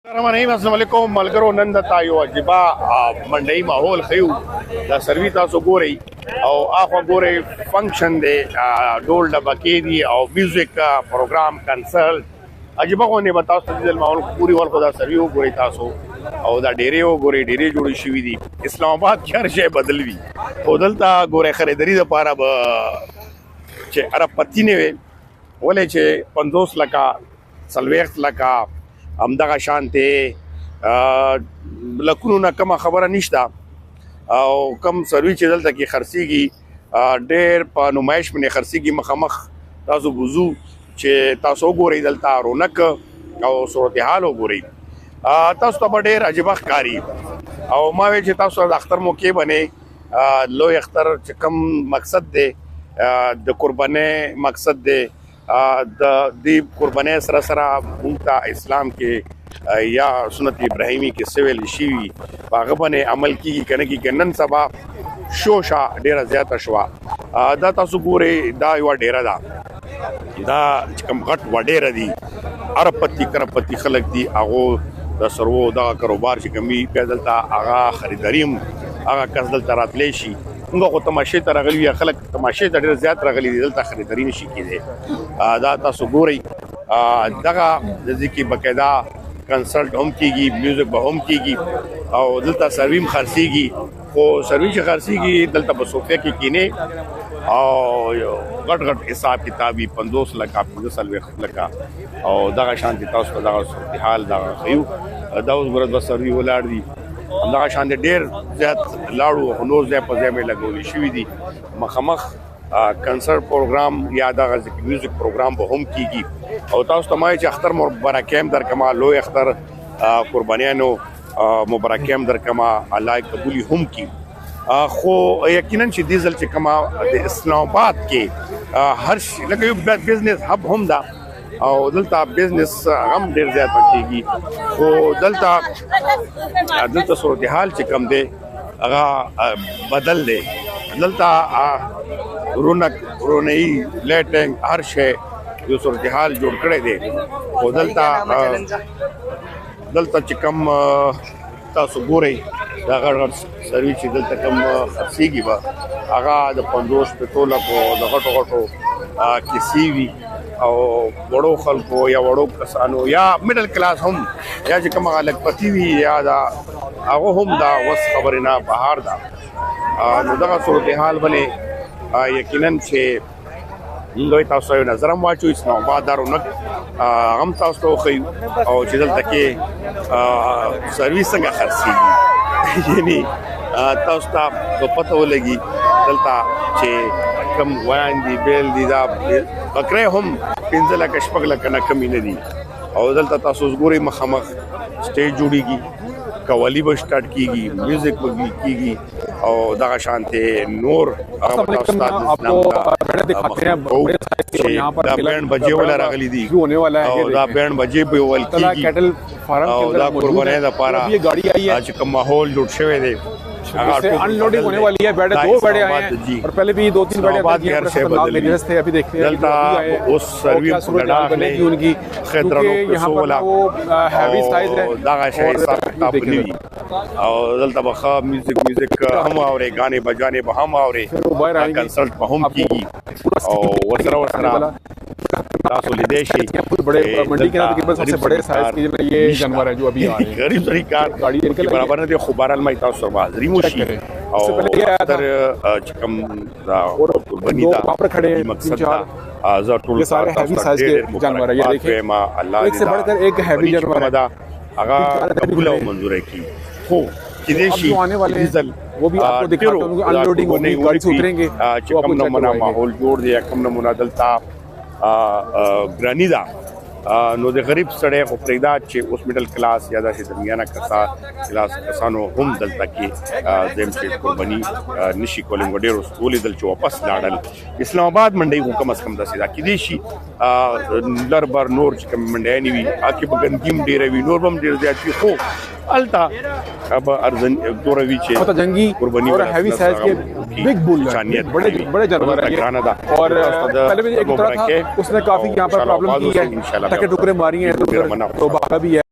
अस्सलामुअलैकुम मलगरो नन د تاسو عجيبه منډي ماحول خيو دا سروي تاسو ګوري او اخو ګوري فنکشن دی ډول ډبکې دي او میوزیک پروګرام کنسرت عجيبه غونې به تاسو د ماحول پوری ور خدا سروي ګوري تاسو او دا ډېرې ګوري ډېرې جوړې شوې دي اسلام آباد کې هر شی بدل وی او دلته ګوري خریداري لپاره به چې عرب پتی نه وي ولې چې 50 لکه 40 لکه همدغه شانته لکونو نه کومه خبره نشته او کم سروي چې دلته کې خرسيږي ډېر په نمایش باندې خرسيږي مخامخ تاسو بوزو چې تاسو ګورئ دلته رونق او صورتحال وګورئ تاسو ته ډېر عجيبه ښکاري او ما وی چې تاسو د اختر موقع باندې لوی اختر چې کم مقصد دی د قربانۍ مقصد دی د دې قربانۍ سره سره مونږ اسلام کې یا سنت ابراهیمی کې سویل شي هغه باندې عمل کیږي کنه کې نن سبا شوشا ډیره زیاته شوا دا تاسو ګوري دا یو ډیره دا کم غټ وډیره دي عرب پتی کرپتی خلک دي هغه د سرو دا کاروبار چې کمی پیدلتا هغه خریداریم هغه کس دلته راتلی شي موږ خو تماشې ته راغلي خلک تماشې ته ډېر زیات راغلي دي دلته خریداري نشي کېدی دا تاسو ګورئ دغه د ځکه بقاعده کنسرت هم کیږي میوزیک به هم کیږي او دلته سرویم خرسيږي خو سروي چې خرسيږي دلته په صوفیا کې کینه او غټ غټ حساب کتابي 50 لکه 50 لکه او دغه شانتي تاسو دغه حال دغه خيو دا اوس ګرځ سروي ولاړ دي همدغه شان ډېر زیات لاړو نور ځای په ځای مې لګولې شوي دي مخامخ کنسرت پروګرام یا دغه میوزیک پروګرام به هم کیږي او تاسو ته مایي چې اختر مبارکیم در کما لوی اختر قربانیانو مبارکیم در کما الله قبول هم کی خو یقینا چې دیزل چې کما د اسلام آباد کې هر شي لکه یو بزنس هب هم دا او دلته بزنس غم ډیر زیات کیږي خو دلته صورتحال چې کم دی هغه بدل دی دلته رونق رونی لیټنګ هر شی یو صورتحال جوړ کړی دی خو دلته چې کم تاسو ګورئ دا غړ سروي چې دلته کم خرسيږي به هغه د 50 پټوله کو د غټو کیسي وي او وړو خلکو یا وړو کسانو یا میډل کلاس هم یا چې کومه لګپتی وي یا دا هغه هم دا وس خبره نه بهار دا نو دغه صورتحال باندې یقینا چې لوی تاسو یو نظر هم واچو اسلام آباد دارونه هم تاسو خو او چې دلته کې سرویس څنګه خرڅيږي یعنی تاسو ته پته ولګي دلته چې کم وړاندې بیل دي دا بکره هم 15 لک شپږ لک نه کمی نه دي او دلته تاسو ګوري مخامخ سټیج جوړیږي قوالی به سٹارټ کیږي میوزیک به کیږي او دغه شانته نور هغه تاسو ته دا بینډ بجې ولا راغلي دي او دا بینډ بجې به ول کیږي او دا قربانۍ لپاره چې کوم ماحول جوړ شوی دی अनलोडिंग होने वाली है बेड़े 2 बेड़े आए हैं और पहले भी 2-3 बेड़े थे अभी देखते हैं उस सर्वी बनेगी उनकी यहाँ पर वो हैवी साइज है और दलता बखा म्यूजिक हम आवरे गाने बजाने हम आवरे कंसर्ट हम कीगी और वसरा तासो लिदेशी बड़े मंडी के तकरीबन सबसे बड़े साइज की ये जानवर है जो अभी आ रहे हैं गरीब तरीकार गाड़ी के बराबर ने खुबारल में तासो हाजिरी मुशी और अदर चिकम और बनीदा वहां पर खड़े हैं 3-4 ये सारे हैवी साइज के जानवर है ये देखिए अल्लाह एक से बढ़कर एक हैवी जानवर है आगा कबूल मंजूर है की हो किदेशी आने वाले वो भी आपको दिखाते हैं उनकी अनलोडिंग होगी गाड़ी से उतरेंगे चिकम नमूना माहौल जोड़ दिया कम नमूना दलता ग्रानीदा نو د غریب سړی خو پرېږده چې اوس میډل کلاس یا داسې درمیانه کلاس کسانو هم دلته کې زم چې قرباني نشي کولی ډېر ټولې دل چې واپس لاړل اسلام آباد منډي خو کم از کم داسې دا کېدی شي لر بر نور چې کوم منډیانې وي هغې به ګندګي هم ډېره وي نور به هم ډېر زیات وي خو هلته अब अर्जन दोरवी चे जंगी और हैवी साइज के बिग बुल बड़े बड़े जानवर है और पहले भी एक था उसने काफी यहाँ पर प्रॉब्लम की है टुकड़े मारी हैं तो भागा भी है।